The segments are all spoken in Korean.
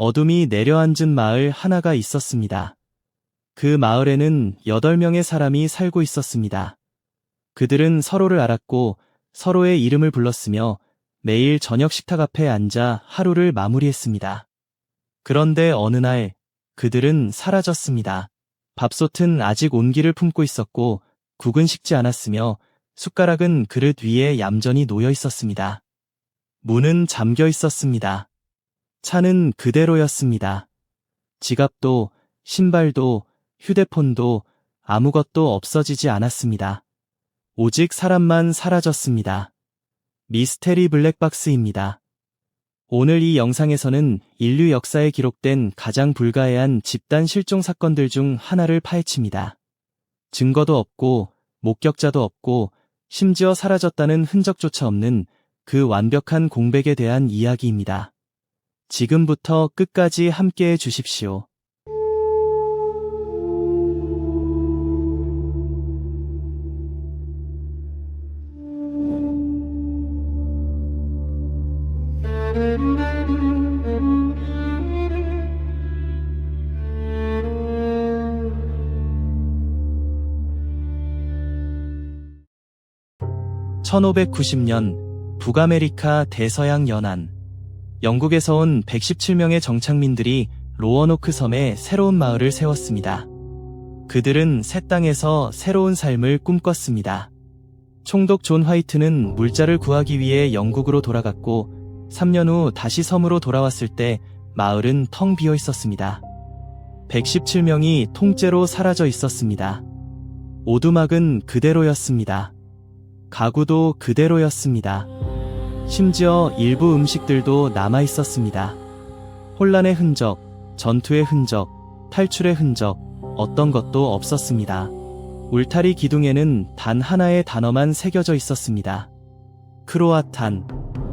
어둠이 내려앉은 마을 하나가 있었습니다. 그 마을에는 8명의 사람이 살고 있었습니다. 그들은 서로를 알았고 서로의 이름을 불렀으며 매일 저녁 식탁 앞에 앉아 하루를 마무리했습니다. 그런데 어느 날 그들은 사라졌습니다. 밥솥은 아직 온기를 품고 있었고 국은 식지 않았으며 숟가락은 그릇 위에 얌전히 놓여 있었습니다. 문은 잠겨 있었습니다. 차는 그대로였습니다. 지갑도, 신발도, 휴대폰도 아무것도 없어지지 않았습니다. 오직 사람만 사라졌습니다. 미스테리 블랙박스입니다. 오늘 이 영상에서는 인류 역사에 기록된 가장 불가해한 집단 실종 사건들 중 하나를 파헤칩니다. 증거도 없고, 목격자도 없고, 심지어 사라졌다는 흔적조차 없는 그 완벽한 공백에 대한 이야기입니다. 지금부터 끝까지 함께해 주십시오. (1590년) 북아메리카 대서양 연안, 영국에서 온 117명의 정착민들이 로어노크 섬에 새로운 마을을 세웠습니다. 그들은 새 땅에서 새로운 삶을 꿈꿨습니다. 총독 존 화이트는 물자를 구하기 위해 영국으로 돌아갔고 3년 후 다시 섬으로 돌아왔을 때 마을은 텅 비어 있었습니다. 117명이 통째로 사라져 있었습니다. 오두막은 그대로였습니다. 가구도 그대로였습니다. 심지어 일부 음식들도 남아 있었습니다. 혼란의 흔적, 전투의 흔적, 탈출의 흔적, 어떤 것도 없었습니다. 울타리 기둥에는 단 하나의 단어만 새겨져 있었습니다. 크로아탄.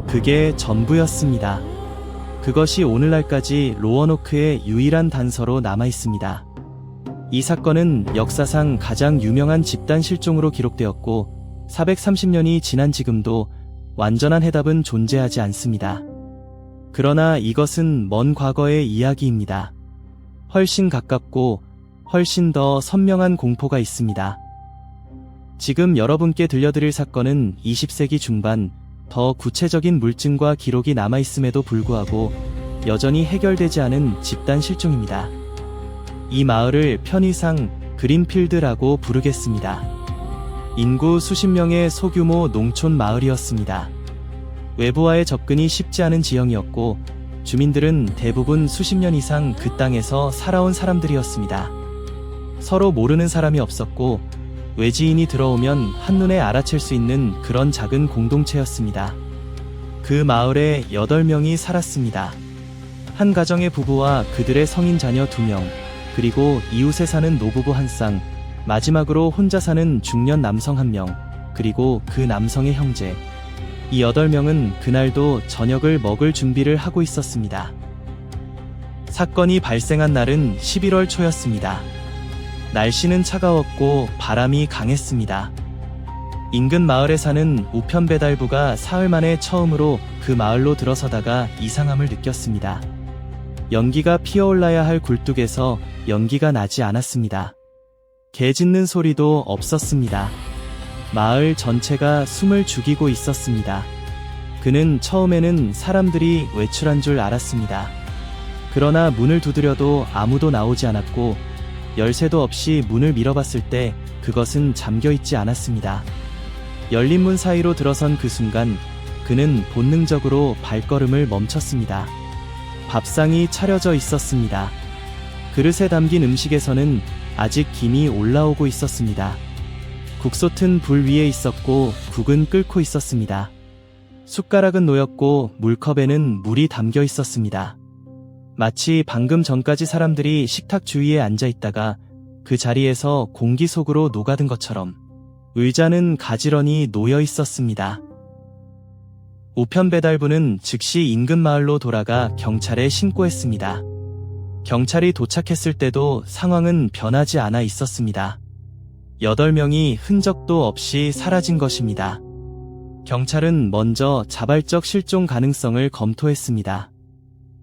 그게 전부였습니다. 그것이 오늘날까지 로어노크의 유일한 단서로 남아 있습니다. 이 사건은 역사상 가장 유명한 집단 실종으로 기록되었고 430년이 지난 지금도 완전한 해답은 존재하지 않습니다. 그러나 이것은 먼 과거의 이야기입니다. 훨씬 가깝고 훨씬 더 선명한 공포가 있습니다. 지금 여러분께 들려드릴 사건은 20세기 중반 더 구체적인 물증과 기록이 남아있음에도 불구하고 여전히 해결되지 않은 집단 실종입니다. 이 마을을 편의상 그린필드라고 부르겠습니다. 인구 수십 명의 소규모 농촌 마을이었습니다. 외부와의 접근이 쉽지 않은 지형이었고 주민들은 대부분 수십 년 이상 그 땅에서 살아온 사람들이었습니다. 서로 모르는 사람이 없었고 외지인이 들어오면 한눈에 알아챌 수 있는 그런 작은 공동체였습니다. 그 마을에 8명이 살았습니다. 한 가정의 부부와 그들의 성인 자녀 2명, 그리고 이웃에 사는 노부부 1쌍, 마지막으로 혼자 사는 중년 남성 1명, 그리고 그 남성의 형제. 이 8명은 그날도 저녁을 먹을 준비를 하고 있었습니다. 사건이 발생한 날은 11월 초였습니다. 날씨는 차가웠고 바람이 강했습니다. 인근 마을에 사는 우편 배달부가 사흘 만에 처음으로 그 마을로 들어서다가 이상함을 느꼈습니다. 연기가 피어올라야 할 굴뚝에서 연기가 나지 않았습니다. 개 짖는 소리도 없었습니다. 마을 전체가 숨을 죽이고 있었습니다. 그는 처음에는 사람들이 외출한 줄 알았습니다. 그러나 문을 두드려도 아무도 나오지 않았고 열쇠도 없이 문을 밀어봤을 때 그것은 잠겨있지 않았습니다. 열린 문 사이로 들어선 그 순간 그는 본능적으로 발걸음을 멈췄습니다. 밥상이 차려져 있었습니다. 그릇에 담긴 음식에서는 아직 김이 올라오고 있었습니다. 국솥은 불 위에 있었고 국은 끓고 있었습니다. 숟가락은 놓였고 물컵에는 물이 담겨 있었습니다. 마치 방금 전까지 사람들이 식탁 주위에 앉아 있다가 그 자리에서 공기 속으로 녹아든 것처럼 의자는 가지런히 놓여 있었습니다. 우편 배달부는 즉시 인근 마을로 돌아가 경찰에 신고했습니다. 경찰이 도착했을 때도 상황은 변하지 않아 있었습니다. 8명이 흔적도 없이 사라진 것입니다. 경찰은 먼저 자발적 실종 가능성을 검토했습니다.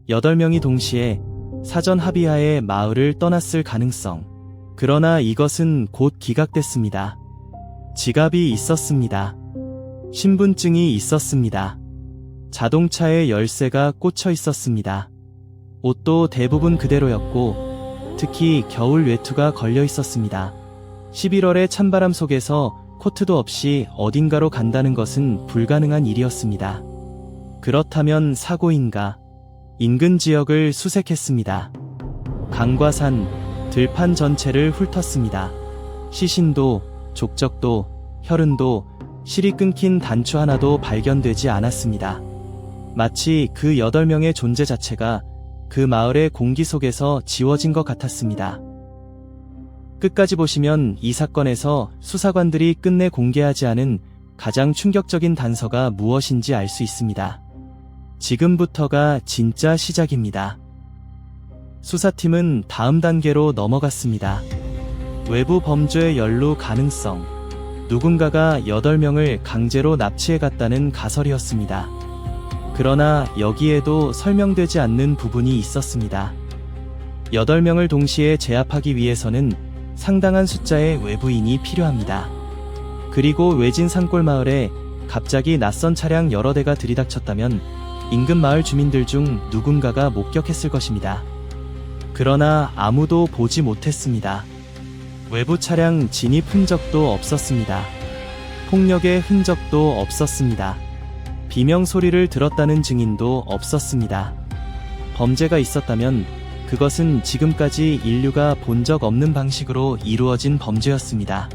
8명이 동시에 사전 합의하에 마을을 떠났을 가능성. 그러나 이것은 곧 기각됐습니다. 지갑이 있었습니다. 신분증이 있었습니다. 자동차에 열쇠가 꽂혀 있었습니다. 옷도 대부분 그대로였고 특히 겨울 외투가 걸려 있었습니다. 11월의 찬바람 속에서 코트도 없이 어딘가로 간다는 것은 불가능한 일이었습니다. 그렇다면 사고인가? 인근 지역을 수색했습니다. 강과 산, 들판 전체를 훑었습니다. 시신도, 족적도, 혈흔도, 실이 끊긴 단추 하나도 발견되지 않았습니다. 마치 그 8명의 존재 자체가 그 마을의 공기 속에서 지워진 것 같았습니다. 끝까지 보시면 이 사건에서 수사관들이 끝내 공개하지 않은 가장 충격적인 단서가 무엇인지 알 수 있습니다. 지금부터가 진짜 시작입니다. 수사팀은 다음 단계로 넘어갔습니다. 외부 범죄의 연루 가능성. 누군가가 8명을 강제로 납치해갔다는 가설이었습니다. 그러나 여기에도 설명되지 않는 부분이 있었습니다. 8명을 동시에 제압하기 위해서는 상당한 숫자의 외부인이 필요합니다. 그리고 외진 산골 마을에 갑자기 낯선 차량 여러 대가 들이닥쳤다면 인근 마을 주민들 중 누군가가 목격했을 것입니다. 그러나 아무도 보지 못했습니다. 외부 차량 진입 흔적도 없었습니다. 폭력의 흔적도 없었습니다. 비명 소리를 들었다는 증인도 없었습니다. 범죄가 있었다면 그것은 지금까지 인류가 본 적 없는 방식으로 이루어진 범죄였습니다.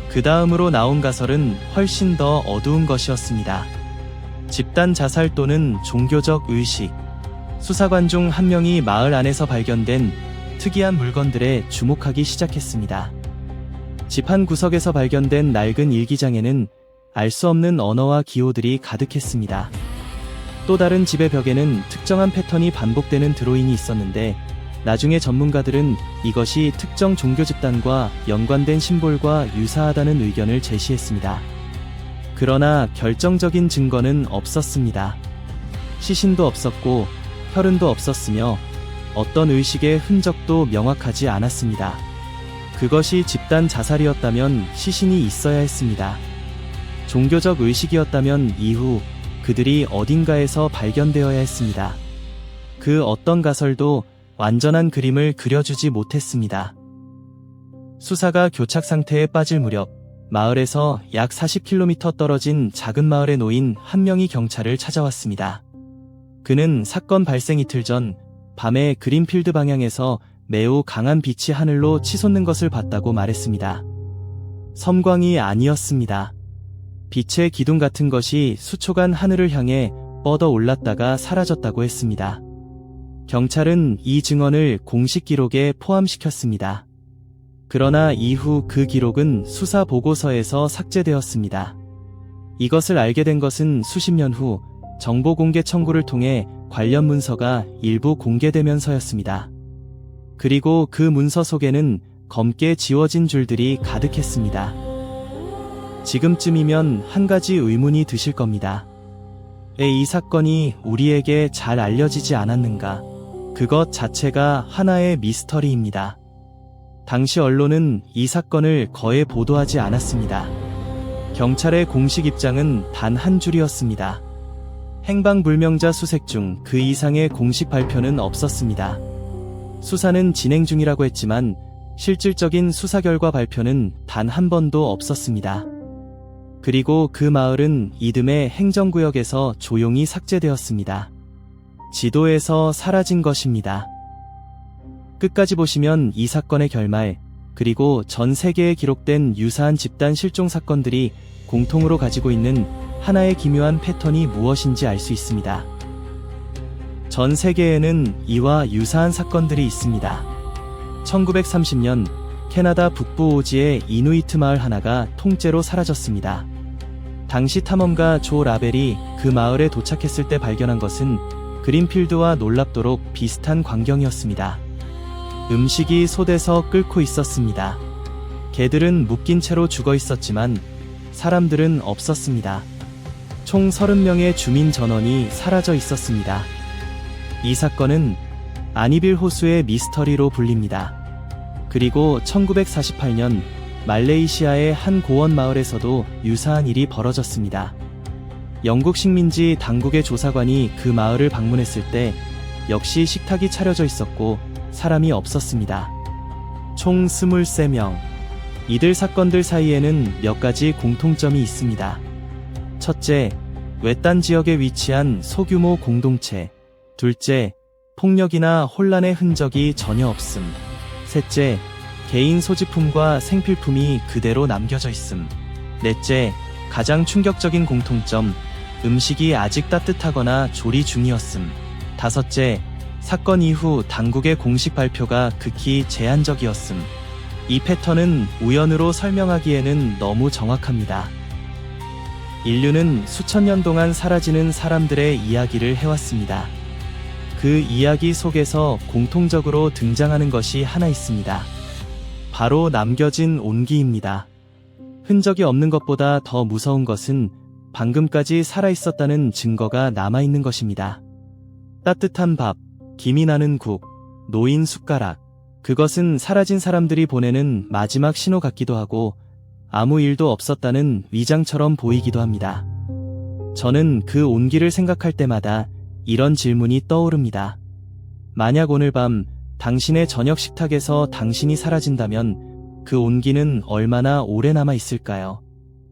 그 다음으로 나온 가설은 훨씬 더 어두운 것이었습니다. 집단 자살 또는 종교적 의식. 수사관 중 한 명이 마을 안에서 발견된 특이한 물건들에 주목하기 시작했습니다. 집 한 구석에서 발견된 낡은 일기장에는 알 수 없는 언어와 기호들이 가득했습니다. 또 다른 집의 벽에는 특정한 패턴이 반복되는 드로잉이 있었는데 나중에 전문가들은 이것이 특정 종교 집단과 연관된 심볼과 유사하다는 의견을 제시했습니다. 그러나 결정적인 증거는 없었습니다. 시신도 없었고 혈흔도 없었으며 어떤 의식의 흔적도 명확하지 않았습니다. 그것이 집단 자살이었다면 시신이 있어야 했습니다. 종교적 의식이었다면 이후 그들이 어딘가에서 발견되어야 했습니다. 그 어떤 가설도 완전한 그림을 그려주지 못했습니다. 수사가 교착 상태에 빠질 무렵 마을에서 약 40km 떨어진 작은 마을에 놓인 한 명이 경찰을 찾아왔습니다. 그는 사건 발생 이틀 전 밤에 그린필드 방향에서 매우 강한 빛이 하늘로 치솟는 것을 봤다고 말했습니다. 섬광이 아니었습니다. 빛의 기둥 같은 것이 수초간 하늘을 향해 뻗어 올랐다가 사라졌다고 했습니다. 경찰은 이 증언을 공식 기록에 포함시켰습니다. 그러나 이후 그 기록은 수사 보고서에서 삭제되었습니다. 이것을 알게 된 것은 수십 년 후 정보 공개 청구를 통해 관련 문서가 일부 공개되면서였습니다. 그리고 그 문서 속에는 검게 지워진 줄들이 가득했습니다. 지금쯤이면 한 가지 의문이 드실 겁니다. 왜 이 사건이 우리에게 잘 알려지지 않았는가? 그것 자체가 하나의 미스터리입니다. 당시 언론은 이 사건을 거의 보도하지 않았습니다. 경찰의 공식 입장은 단 한 줄이었습니다. 행방불명자 수색 중 그 이상의 공식 발표는 없었습니다. 수사는 진행 중이라고 했지만 실질적인 수사 결과 발표는 단 한 번도 없었습니다. 그리고 그 마을은 이듬해 행정구역에서 조용히 삭제되었습니다. 지도에서 사라진 것입니다. 끝까지 보시면 이 사건의 결말, 그리고 전 세계에 기록된 유사한 집단 실종 사건들이 공통으로 가지고 있는 하나의 기묘한 패턴이 무엇인지 알 수 있습니다. 전 세계에는 이와 유사한 사건들이 있습니다. 1930년 캐나다 북부 오지의 이누이트 마을 하나가 통째로 사라졌습니다. 당시 탐험가 조 라벨이 그 마을에 도착했을 때 발견한 것은 그린필드와 놀랍도록 비슷한 광경이었습니다. 음식이 솥에서 끓고 있었습니다. 개들은 묶인 채로 죽어 있었지만 사람들은 없었습니다. 총 30명의 주민 전원이 사라져 있었습니다. 이 사건은 아니빌 호수의 미스터리로 불립니다. 그리고 1948년 말레이시아의 한 고원 마을에서도 유사한 일이 벌어졌습니다. 영국 식민지 당국의 조사관이 그 마을을 방문했을 때 역시 식탁이 차려져 있었고 사람이 없었습니다. 총 23명. 이들 사건들 사이에는 몇 가지 공통점이 있습니다. 첫째, 외딴 지역에 위치한 소규모 공동체. 둘째, 폭력이나 혼란의 흔적이 전혀 없음. 셋째, 개인 소지품과 생필품이 그대로 남겨져 있음. 넷째, 가장 충격적인 공통점, 음식이 아직 따뜻하거나 조리 중이었음. 다섯째, 사건 이후 당국의 공식 발표가 극히 제한적이었음. 이 패턴은 우연으로 설명하기에는 너무 정확합니다. 인류는 수천 년 동안 사라지는 사람들의 이야기를 해왔습니다. 그 이야기 속에서 공통적으로 등장하는 것이 하나 있습니다. 바로 남겨진 온기입니다. 흔적이 없는 것보다 더 무서운 것은 방금까지 살아있었다는 증거가 남아있는 것입니다. 따뜻한 밥, 김이 나는 국, 놓인 숟가락. 그것은 사라진 사람들이 보내는 마지막 신호 같기도 하고 아무 일도 없었다는 위장처럼 보이기도 합니다. 저는 그 온기를 생각할 때마다 이런 질문이 떠오릅니다. 만약 오늘 밤 당신의 저녁 식탁에서 당신이 사라진다면 그 온기는 얼마나 오래 남아 있을까요?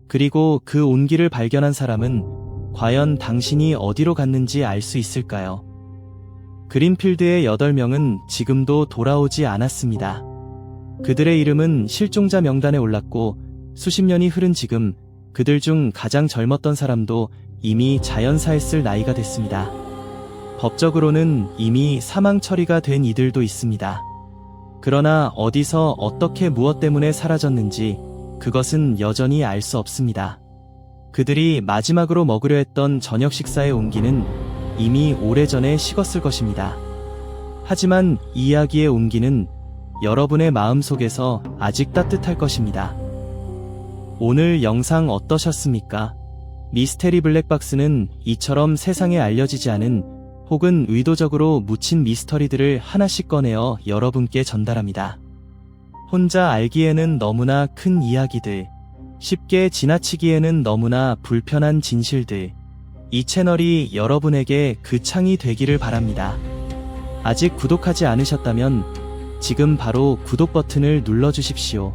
그리고 그 온기를 발견한 사람은 과연 당신이 어디로 갔는지 알 수 있을까요? 그린필드의 8명은 지금도 돌아오지 않았습니다. 그들의 이름은 실종자 명단에 올랐고 수십 년이 흐른 지금 그들 중 가장 젊었던 사람도 이미 자연사했을 나이가 됐습니다. 법적으로는 이미 사망 처리가 된 이들도 있습니다. 그러나 어디서 어떻게 무엇 때문에 사라졌는지 그것은 여전히 알 수 없습니다. 그들이 마지막으로 먹으려 했던 저녁 식사의 온기는 이미 오래전에 식었을 것입니다. 하지만 이 이야기의 온기는 여러분의 마음속에서 아직 따뜻할 것입니다. 오늘 영상 어떠셨습니까? 미스테리 블랙박스는 이처럼 세상에 알려지지 않은 혹은 의도적으로 묻힌 미스터리들을 하나씩 꺼내어 여러분께 전달합니다. 혼자 알기에는 너무나 큰 이야기들, 쉽게 지나치기에는 너무나 불편한 진실들, 이 채널이 여러분에게 그 창이 되기를 바랍니다. 아직 구독하지 않으셨다면 지금 바로 구독 버튼을 눌러주십시오.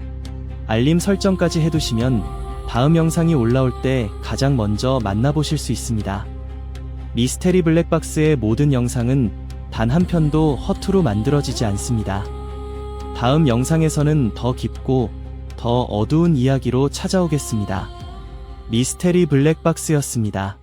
알림 설정까지 해두시면 다음 영상이 올라올 때 가장 먼저 만나보실 수 있습니다. 미스테리 블랙박스의 모든 영상은 단 한 편도 허투루 만들어지지 않습니다. 다음 영상에서는 더 깊고 더 어두운 이야기로 찾아오겠습니다. 미스테리 블랙박스였습니다.